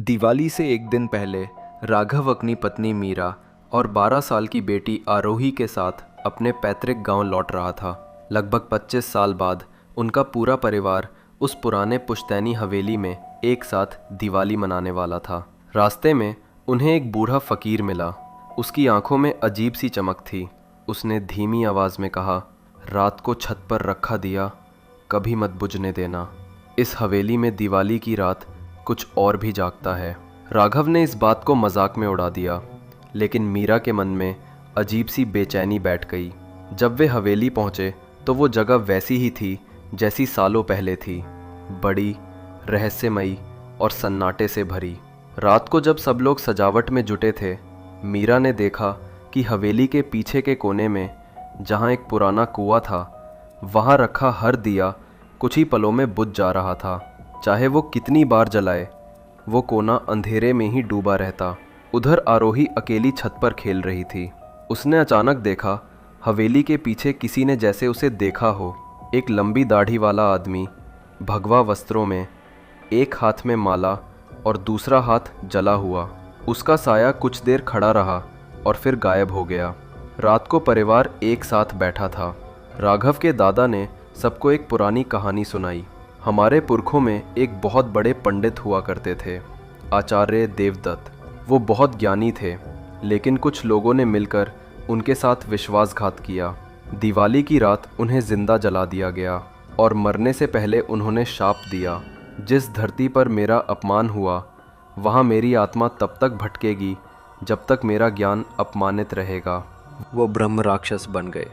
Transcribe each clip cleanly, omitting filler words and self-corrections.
दिवाली से एक दिन पहले राघव अपनी पत्नी मीरा और 12 साल की बेटी आरोही के साथ अपने पैतृक गांव लौट रहा था। लगभग 25 साल बाद उनका पूरा परिवार उस पुराने पुश्तैनी हवेली में एक साथ दिवाली मनाने वाला था। रास्ते में उन्हें एक बूढ़ा फ़कीर मिला। उसकी आंखों में अजीब सी चमक थी। उसने धीमी आवाज़ में कहा, रात को छत पर रखा दिया कभी मत बुझने देना। इस हवेली में दिवाली की रात कुछ और भी जागता है। राघव ने इस बात को मजाक में उड़ा दिया, लेकिन मीरा के मन में अजीब सी बेचैनी बैठ गई। जब वे हवेली पहुँचे तो वो जगह वैसी ही थी जैसी सालों पहले थी, बड़ी, रहस्यमयी और सन्नाटे से भरी। रात को जब सब लोग सजावट में जुटे थे, मीरा ने देखा कि हवेली के पीछे के कोने में जहाँ एक पुराना कुआं था, वहाँ रखा हर दिया कुछ ही पलों में बुझ जा रहा था। चाहे वो कितनी बार जलाए, वो कोना अंधेरे में ही डूबा रहता। उधर आरोही अकेली छत पर खेल रही थी। उसने अचानक देखा, हवेली के पीछे किसी ने जैसे उसे देखा हो। एक लंबी दाढ़ी वाला आदमी भगवा वस्त्रों में, एक हाथ में माला और दूसरा हाथ जला हुआ। उसका साया कुछ देर खड़ा रहा और फिर गायब हो गया। रात को परिवार एक साथ बैठा था। राघव के दादा ने सबको एक पुरानी कहानी सुनाई। हमारे पुरखों में एक बहुत बड़े पंडित हुआ करते थे, आचार्य देवदत्त। वो बहुत ज्ञानी थे, लेकिन कुछ लोगों ने मिलकर उनके साथ विश्वासघात किया। दिवाली की रात उन्हें जिंदा जला दिया गया और मरने से पहले उन्होंने शाप दिया, जिस धरती पर मेरा अपमान हुआ वहाँ मेरी आत्मा तब तक भटकेगी जब तक मेरा ज्ञान अपमानित रहेगा। वो ब्रह्म राक्षस बन गए,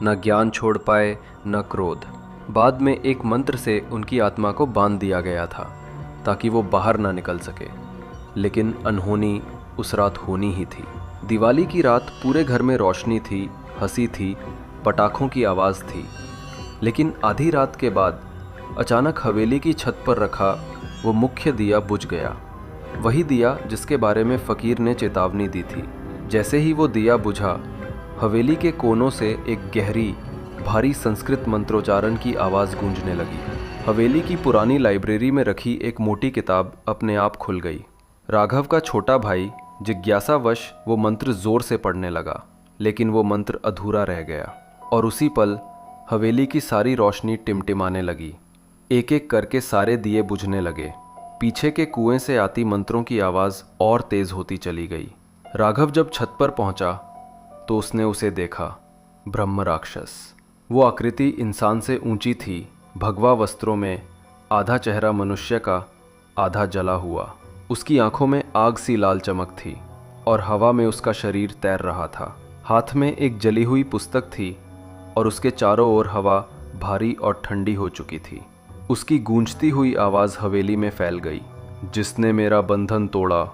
न ज्ञान छोड़ पाए न क्रोध। बाद में एक मंत्र से उनकी आत्मा को बांध दिया गया था ताकि वो बाहर ना निकल सके, लेकिन अनहोनी उस रात होनी ही थी। दिवाली की रात पूरे घर में रोशनी थी, हंसी थी, पटाखों की आवाज़ थी। लेकिन आधी रात के बाद अचानक हवेली की छत पर रखा वो मुख्य दिया बुझ गया। वही दिया जिसके बारे में फ़कीर ने चेतावनी दी थी। जैसे ही वो दिया बुझा, हवेली के कोनों से एक गहरी भारी संस्कृत मंत्रोच्चारण की आवाज़ गूंजने लगी। हवेली की पुरानी लाइब्रेरी में रखी एक मोटी किताब अपने आप खुल गई। राघव का छोटा भाई जिज्ञासावश वो मंत्र जोर से पढ़ने लगा, लेकिन वो मंत्र अधूरा रह गया और उसी पल हवेली की सारी रोशनी टिमटिमाने लगी। एक एक करके सारे दिए बुझने लगे। पीछे के कुएं से आती मंत्रों की आवाज़ और तेज़ होती चली गई। राघव जब छत पर पहुंचा तो उसने उसे देखा, ब्रह्म राक्षस। वो आकृति इंसान से ऊंची थी, भगवा वस्त्रों में, आधा चेहरा मनुष्य का, आधा जला हुआ। उसकी आंखों में आग सी लाल चमक थी और हवा में उसका शरीर तैर रहा था। हाथ में एक जली हुई पुस्तक थी और उसके चारों ओर हवा भारी और ठंडी हो चुकी थी। उसकी गूंजती हुई आवाज़ हवेली में फैल गई, जिसने मेरा बंधन तोड़ा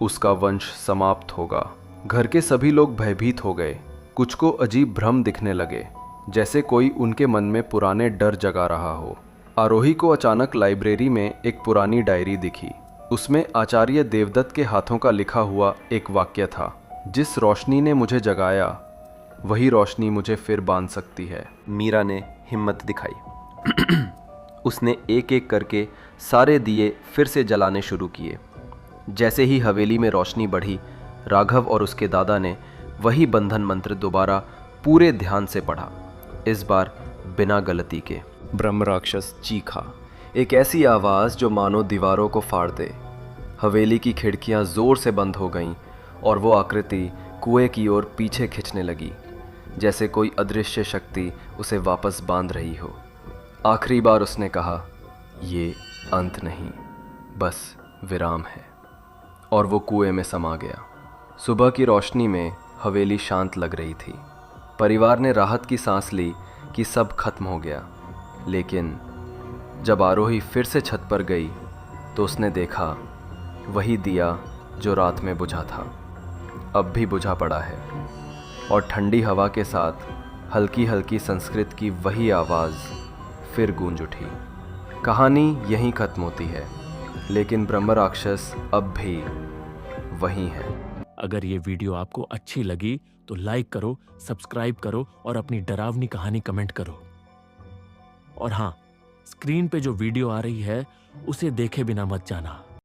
उसका वंश समाप्त होगा। घर के सभी लोग भयभीत हो गए। कुछ को अजीब भ्रम दिखने लगे, जैसे कोई उनके मन में पुराने डर जगा रहा हो। आरोही को अचानक लाइब्रेरी में एक पुरानी डायरी दिखी। उसमें आचार्य देवदत्त के हाथों का लिखा हुआ एक वाक्य था, जिस रोशनी ने मुझे जगाया वही रोशनी मुझे फिर बांध सकती है। मीरा ने हिम्मत दिखाई। उसने एक एक करके सारे दिए फिर से जलाने शुरू किए। जैसे ही हवेली में रोशनी बढ़ी, राघव और उसके दादा ने वही बंधन मंत्र दोबारा पूरे ध्यान से पढ़ा, इस बार बिना गलती के। ब्रह्म राक्षस चीखा, एक ऐसी आवाज़ जो मानो दीवारों को फाड़ दे। हवेली की खिड़कियां जोर से बंद हो गईं और वो आकृति कुएं की ओर पीछे खिंचने लगी, जैसे कोई अदृश्य शक्ति उसे वापस बांध रही हो। आखिरी बार उसने कहा, ये अंत नहीं, बस विराम है, और वो कुएं में समा गया। सुबह की रोशनी में हवेली शांत लग रही थी। परिवार ने राहत की सांस ली कि सब खत्म हो गया। लेकिन जब आरोही फिर से छत पर गई तो उसने देखा वही दिया जो रात में बुझा था, अब भी बुझा पड़ा है, और ठंडी हवा के साथ हल्की हल्की संस्कृत की वही आवाज़ फिर गूंज उठी। कहानी यहीं खत्म होती है, लेकिन ब्रह्म राक्षस अब भी वहीं है। अगर ये वीडियो आपको अच्छी लगी तो लाइक करो, सब्सक्राइब करो और अपनी डरावनी कहानी कमेंट करो। और हाँ, स्क्रीन पे जो वीडियो आ रही है उसे देखे बिना मत जाना।